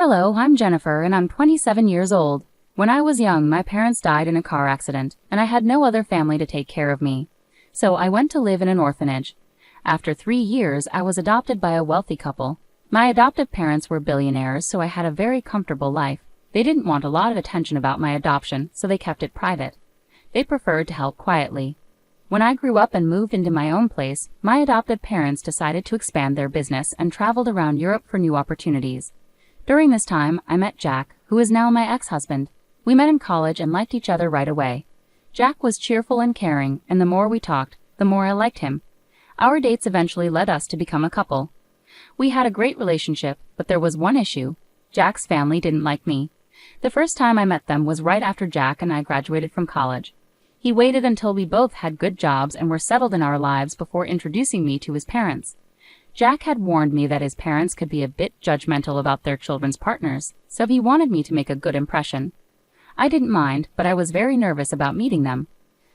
Hello, I'm Jennifer and I'm 27 years old. When I was young, my parents died in a car accident, and I had no other family to take care of me. So I went to live in an orphanage. After 3 years, I was adopted by a wealthy couple. My adoptive parents were billionaires, so I had a very comfortable life. They didn't want a lot of attention about my adoption, so they kept it private. They preferred to help quietly. When I grew up and moved into my own place, my adoptive parents decided to expand their business and traveled around Europe for new opportunities. During this time, I met Jack, who is now my ex-husband. We met in college and liked each other right away. Jack was cheerful and caring, and the more we talked, the more I liked him. Our dates eventually led us to become a couple. We had a great relationship, but there was one issue. Jack's family didn't like me. The first time I met them was right after Jack and I graduated from college. He waited until we both had good jobs and were settled in our lives before introducing me to his parents. Jack had warned me that his parents could be a bit judgmental about their children's partners, so he wanted me to make a good impression. I didn't mind, but I was very nervous about meeting them.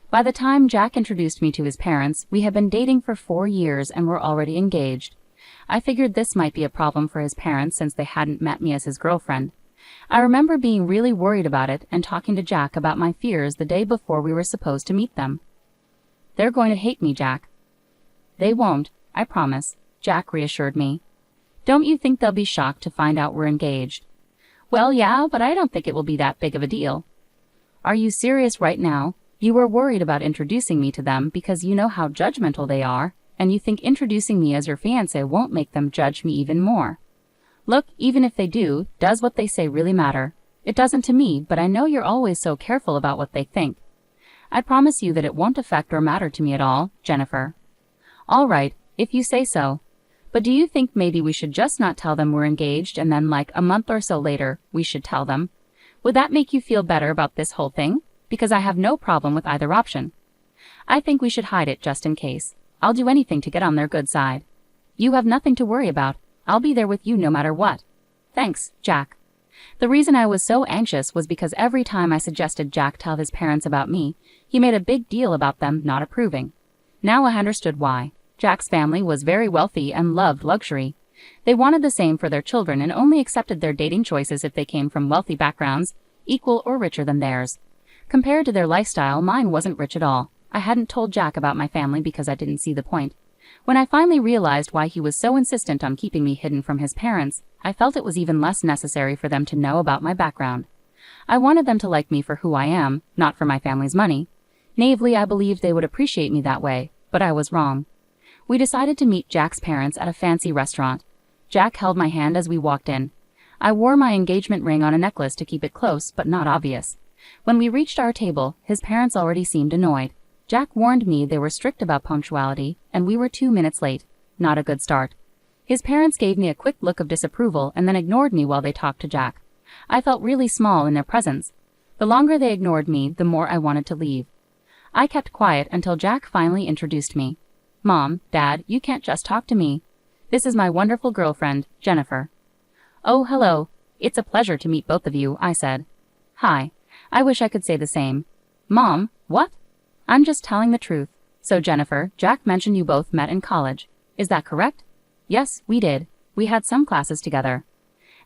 By the time Jack introduced me to his parents, we had been dating for 4 years and were already engaged. I figured this might be a problem for his parents since they hadn't met me as his girlfriend. I remember being really worried about it and talking to Jack about my fears the day before we were supposed to meet them. "They're going to hate me, Jack." "They won't, I promise," Jack reassured me. "Don't you think they'll be shocked to find out we're engaged?" "Well, yeah, but I don't think it will be that big of a deal." "Are you serious right now? You were worried about introducing me to them because you know how judgmental they are, and you think introducing me as your fiancé won't make them judge me even more." "Look, even if they do, does what they say really matter? It doesn't to me, but I know you're always so careful about what they think." "I promise you that it won't affect or matter to me at all, Jennifer." "All right, if you say so. But do you think maybe we should just not tell them we're engaged and then like a month or so later, we should tell them? Would that make you feel better about this whole thing? Because I have no problem with either option." "I think we should hide it just in case. I'll do anything to get on their good side." "You have nothing to worry about. I'll be there with you no matter what." "Thanks, Jack." The reason I was so anxious was because every time I suggested Jack tell his parents about me, he made a big deal about them not approving. Now I understood why. Jack's family was very wealthy and loved luxury. They wanted the same for their children and only accepted their dating choices if they came from wealthy backgrounds, equal or richer than theirs. Compared to their lifestyle, mine wasn't rich at all. I hadn't told Jack about my family because I didn't see the point. When I finally realized why he was so insistent on keeping me hidden from his parents, I felt it was even less necessary for them to know about my background. I wanted them to like me for who I am, not for my family's money. Naively, I believed they would appreciate me that way, but I was wrong. We decided to meet Jack's parents at a fancy restaurant. Jack held my hand as we walked in. I wore my engagement ring on a necklace to keep it close, but not obvious. When we reached our table, his parents already seemed annoyed. Jack warned me they were strict about punctuality, and we were 2 minutes late. Not a good start. His parents gave me a quick look of disapproval and then ignored me while they talked to Jack. I felt really small in their presence. The longer they ignored me, the more I wanted to leave. I kept quiet until Jack finally introduced me. "Mom, Dad, you can't just talk to me. This is my wonderful girlfriend, Jennifer." "Oh, hello. It's a pleasure to meet both of you," I said. "Hi. I wish I could say the same." "Mom, what?" "I'm just telling the truth. So Jennifer, Jack mentioned you both met in college. Is that correct?" "Yes, we did. We had some classes together."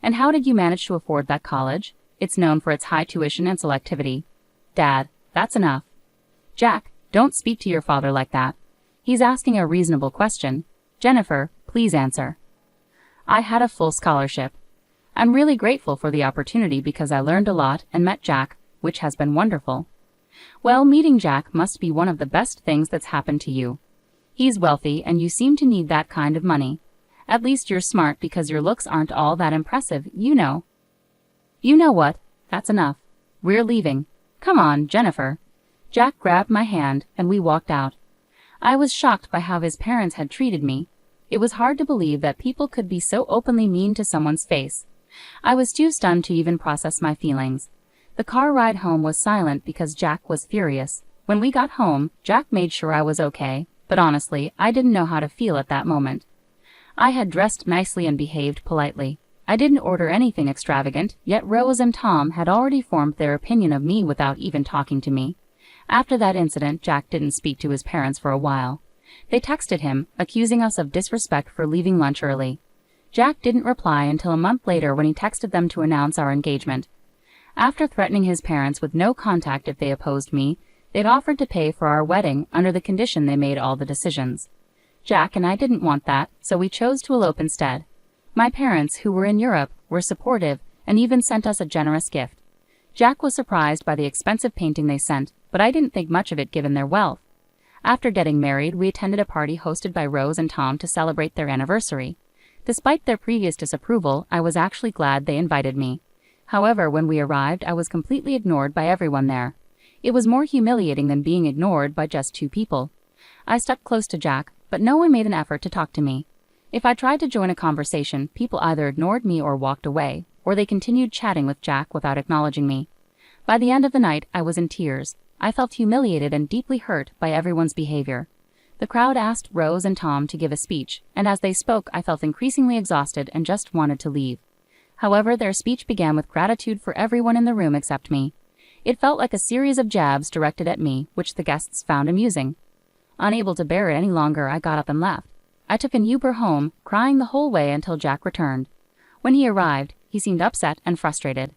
"And how did you manage to afford that college? It's known for its high tuition and selectivity." "Dad, that's enough." "Jack, don't speak to your father like that. He's asking a reasonable question. Jennifer, please answer." "I had a full scholarship. I'm really grateful for the opportunity because I learned a lot and met Jack, which has been wonderful." "Well, meeting Jack must be one of the best things that's happened to you. He's wealthy and you seem to need that kind of money. At least you're smart because your looks aren't all that impressive, you know." "You know what? That's enough. We're leaving. Come on, Jennifer." Jack grabbed my hand and we walked out. I was shocked by how his parents had treated me. It was hard to believe that people could be so openly mean to someone's face. I was too stunned to even process my feelings. The car ride home was silent because Jack was furious. When we got home, Jack made sure I was okay, but honestly, I didn't know how to feel at that moment. I had dressed nicely and behaved politely. I didn't order anything extravagant, yet Rose and Tom had already formed their opinion of me without even talking to me. After that incident, Jack didn't speak to his parents for a while. They texted him, accusing us of disrespect for leaving lunch early. Jack didn't reply until a month later when he texted them to announce our engagement. After threatening his parents with no contact if they opposed me, they'd offered to pay for our wedding under the condition they made all the decisions. Jack and I didn't want that, so we chose to elope instead. My parents, who were in Europe, were supportive and even sent us a generous gift. Jack was surprised by the expensive painting they sent, but I didn't think much of it given their wealth. After getting married, we attended a party hosted by Rose and Tom to celebrate their anniversary. Despite their previous disapproval, I was actually glad they invited me. However, when we arrived, I was completely ignored by everyone there. It was more humiliating than being ignored by just two people. I stuck close to Jack, but no one made an effort to talk to me. If I tried to join a conversation, people either ignored me or walked away, or they continued chatting with Jack without acknowledging me. By the end of the night, I was in tears. I felt humiliated and deeply hurt by everyone's behavior. The crowd asked Rose and Tom to give a speech, and as they spoke, I felt increasingly exhausted and just wanted to leave. However, their speech began with gratitude for everyone in the room except me. It felt like a series of jabs directed at me, which the guests found amusing. Unable to bear it any longer, I got up and left. I took an Uber home, crying the whole way until Jack returned. When he arrived, he seemed upset and frustrated.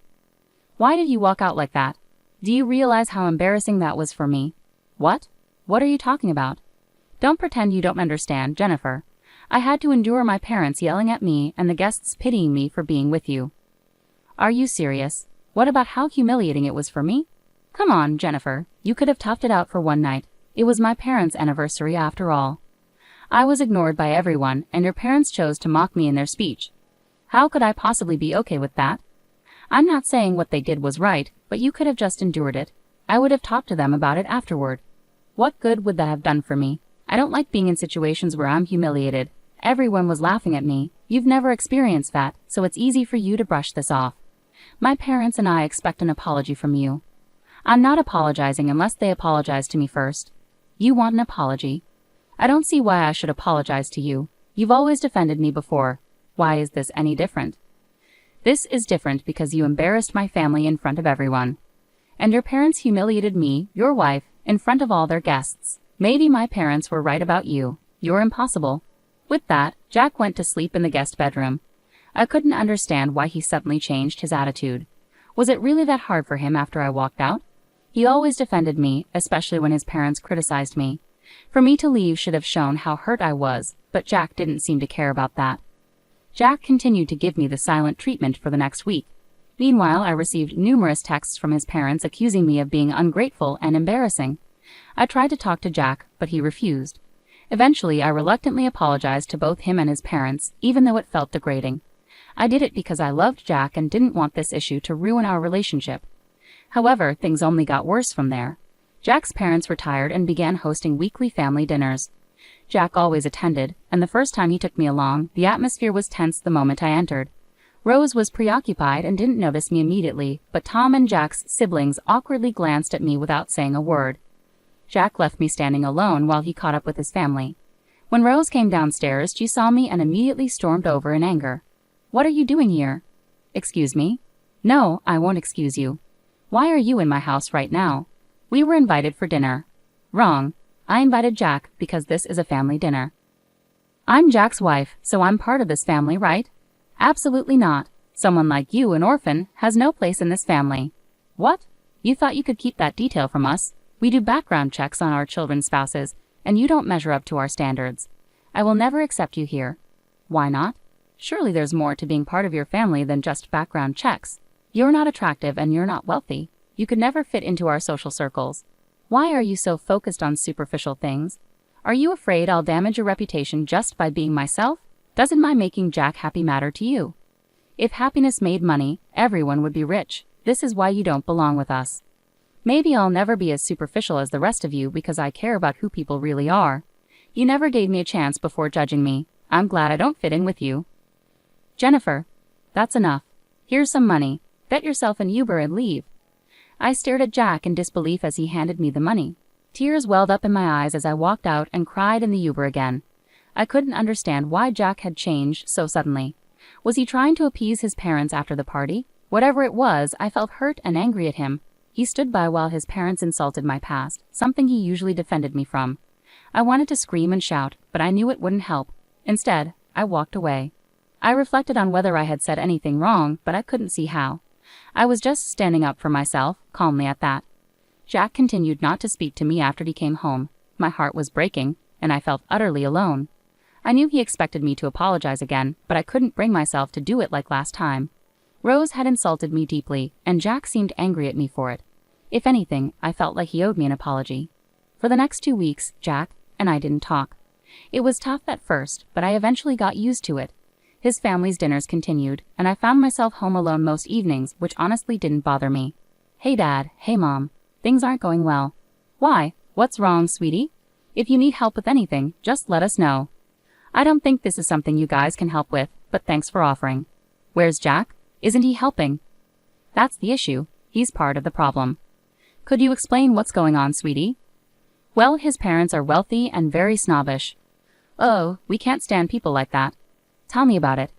"Why did you walk out like that? Do you realize how embarrassing that was for me?" "What? What are you talking about?" "Don't pretend you don't understand, Jennifer. I had to endure my parents yelling at me and the guests pitying me for being with you." "Are you serious? What about how humiliating it was for me?" "Come on, Jennifer. You could have toughed it out for one night. It was my parents' anniversary after all." "I was ignored by everyone, and your parents chose to mock me in their speech. How could I possibly be okay with that? I'm not saying what they did was right, but you could have just endured it. I would have talked to them about it afterward. What good would that have done for me? I don't like being in situations where I'm humiliated. Everyone was laughing at me. You've never experienced that, so it's easy for you to brush this off. My parents and I expect an apology from you." "I'm not apologizing unless they apologize to me first." "You want an apology? I don't see why I should apologize to you. You've always defended me before. Why is this any different?" "This is different because you embarrassed my family in front of everyone. And your parents humiliated me, your wife, in front of all their guests. Maybe my parents were right about you. You're impossible." With that, Jack went to sleep in the guest bedroom. I couldn't understand why he suddenly changed his attitude. Was it really that hard for him after I walked out? He always defended me, especially when his parents criticized me. For me to leave should have shown how hurt I was, but Jack didn't seem to care about that. Jack continued to give me the silent treatment for the next week. Meanwhile, I received numerous texts from his parents accusing me of being ungrateful and embarrassing. I tried to talk to Jack, but he refused. Eventually, I reluctantly apologized to both him and his parents, even though it felt degrading. I did it because I loved Jack and didn't want this issue to ruin our relationship. However, things only got worse from there. Jack's parents retired and began hosting weekly family dinners. Jack always attended, and the first time he took me along, the atmosphere was tense the moment I entered. Rose was preoccupied and didn't notice me immediately, but Tom and Jack's siblings awkwardly glanced at me without saying a word. Jack left me standing alone while he caught up with his family. When Rose came downstairs, she saw me and immediately stormed over in anger. "What are you doing here?" "Excuse me?" "No, I won't excuse you." "Why are you in my house right now?" "We were invited for dinner." "Wrong. I invited Jack because this is a family dinner." "I'm Jack's wife, so I'm part of this family, right?" "Absolutely not. Someone like you, an orphan, has no place in this family." "What? You thought you could keep that detail from us? We do background checks on our children's spouses, and you don't measure up to our standards. I will never accept you here." "Why not? Surely there's more to being part of your family than just background checks. You're not attractive and you're not wealthy. You could never fit into our social circles. Why are you so focused on superficial things? Are you afraid I'll damage your reputation just by being myself? Doesn't my making Jack happy matter to you? If happiness made money, everyone would be rich. This is why you don't belong with us. Maybe I'll never be as superficial as the rest of you because I care about who people really are. You never gave me a chance before judging me. I'm glad I don't fit in with you." "Jennifer, that's enough. Here's some money. Get yourself an Uber and leave." I stared at Jack in disbelief as he handed me the money. Tears welled up in my eyes as I walked out and cried in the Uber again. I couldn't understand why Jack had changed so suddenly. Was he trying to appease his parents after the party? Whatever it was, I felt hurt and angry at him. He stood by while his parents insulted my past, something he usually defended me from. I wanted to scream and shout, but I knew it wouldn't help. Instead, I walked away. I reflected on whether I had said anything wrong, but I couldn't see how. I was just standing up for myself, calmly at that. Jack continued not to speak to me after he came home. My heart was breaking, and I felt utterly alone. I knew he expected me to apologize again, but I couldn't bring myself to do it like last time. Rose had insulted me deeply, and Jack seemed angry at me for it. If anything, I felt like he owed me an apology. For the next 2 weeks, Jack and I didn't talk. It was tough at first, but I eventually got used to it. His family's dinners continued, and I found myself home alone most evenings, which honestly didn't bother me. Hey Dad, hey Mom. Things aren't going well. Why? What's wrong, sweetie? If you need help with anything, just let us know. I don't think this is something you guys can help with, but thanks for offering. Where's Jack? Isn't he helping? That's the issue. He's part of the problem. Could you explain what's going on, sweetie? Well, his parents are wealthy and very snobbish. Oh, we can't stand people like that. Tell me about it.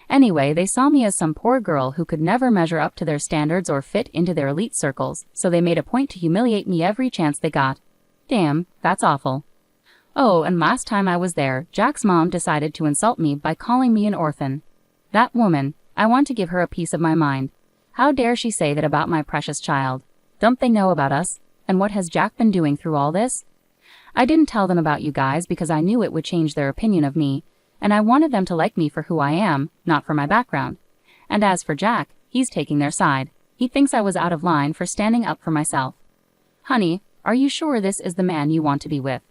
Anyway, they saw me as some poor girl who could never measure up to their standards or fit into their elite circles, so they made a point to humiliate me every chance they got. Damn, that's awful. Oh, and last time I was there, Jack's mom decided to insult me by calling me an orphan. That woman, I want to give her a piece of my mind. How dare she say that about my precious child? Don't they know about us? And what has Jack been doing through all this? I didn't tell them about you guys because I knew it would change their opinion of me, and I wanted them to like me for who I am, not for my background. And as for Jack, he's taking their side. He thinks I was out of line for standing up for myself. Honey, are you sure this is the man you want to be with?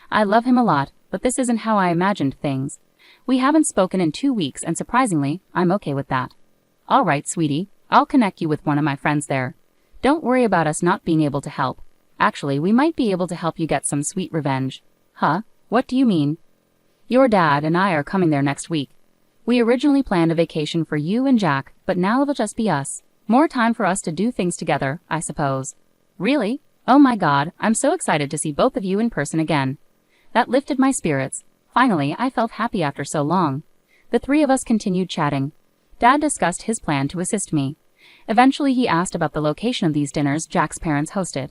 I love him a lot, but this isn't how I imagined things. We haven't spoken in 2 weeks, and surprisingly, I'm okay with that. All right, sweetie, I'll connect you with one of my friends there. Don't worry about us not being able to help. Actually, we might be able to help you get some sweet revenge. Huh? What do you mean? Your dad and I are coming there next week. We originally planned a vacation for you and Jack, but now it'll just be us. More time for us to do things together, I suppose. Really? Oh my God, I'm so excited to see both of you in person again. That lifted my spirits. Finally, I felt happy after so long. The three of us continued chatting. Dad discussed his plan to assist me. Eventually, he asked about the location of these dinners Jack's parents hosted.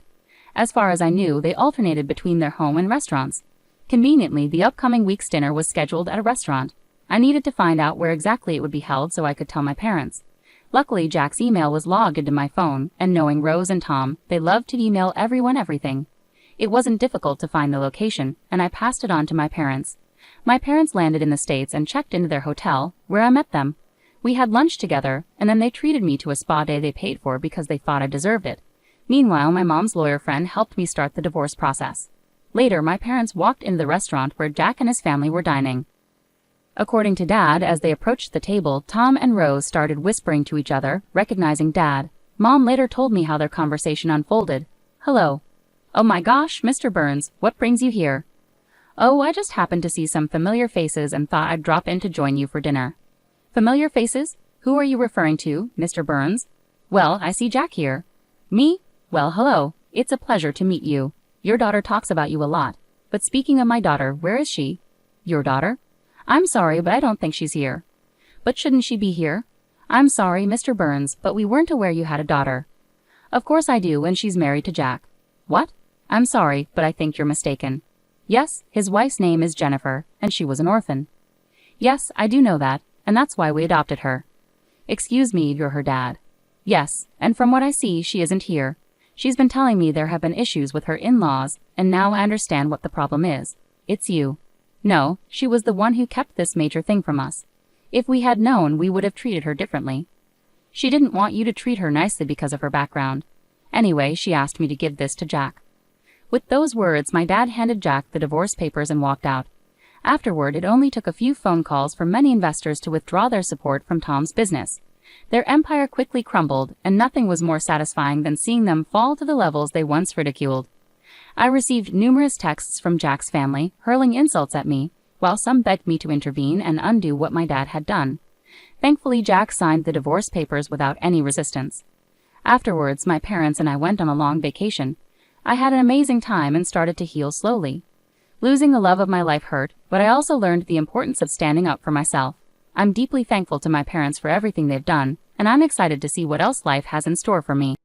As far as I knew, they alternated between their home and restaurants. Conveniently, the upcoming week's dinner was scheduled at a restaurant. I needed to find out where exactly it would be held so I could tell my parents. Luckily, Jack's email was logged into my phone, and knowing Rose and Tom, they loved to email everyone everything. It wasn't difficult to find the location, and I passed it on to my parents. My parents landed in the States and checked into their hotel, where I met them. We had lunch together, and then they treated me to a spa day they paid for because they thought I deserved it. Meanwhile, my mom's lawyer friend helped me start the divorce process. Later, my parents walked into the restaurant where Jack and his family were dining. According to Dad, as they approached the table, Tom and Rose started whispering to each other, recognizing Dad. Mom later told me how their conversation unfolded. Hello. Oh my gosh, Mr. Burns, what brings you here? Oh, I just happened to see some familiar faces and thought I'd drop in to join you for dinner. Familiar faces? Who are you referring to, Mr. Burns? Well, I see Jack here. Me? Well, hello. It's a pleasure to meet you. Your daughter talks about you a lot. But speaking of my daughter, where is she? Your daughter? I'm sorry, but I don't think she's here. But shouldn't she be here? I'm sorry, Mr. Burns, but we weren't aware you had a daughter. Of course I do, and she's married to Jack. What? I'm sorry, but I think you're mistaken. Yes, his wife's name is Jennifer, and she was an orphan. Yes, I do know that, and that's why we adopted her. Excuse me, you're her dad. Yes, and from what I see, she isn't here. She's been telling me there have been issues with her in-laws, and now I understand what the problem is. It's you. No, she was the one who kept this major thing from us. If we had known, we would have treated her differently. She didn't want you to treat her nicely because of her background. Anyway, she asked me to give this to Jack. With those words, my dad handed Jack the divorce papers and walked out. Afterward, it only took a few phone calls for many investors to withdraw their support from Tom's business. Their empire quickly crumbled, and nothing was more satisfying than seeing them fall to the levels they once ridiculed. I received numerous texts from Jack's family, hurling insults at me, while some begged me to intervene and undo what my dad had done. Thankfully, Jack signed the divorce papers without any resistance. Afterwards, my parents and I went on a long vacation. I had an amazing time and started to heal slowly. Losing the love of my life hurt, but I also learned the importance of standing up for myself. I'm deeply thankful to my parents for everything they've done, and I'm excited to see what else life has in store for me.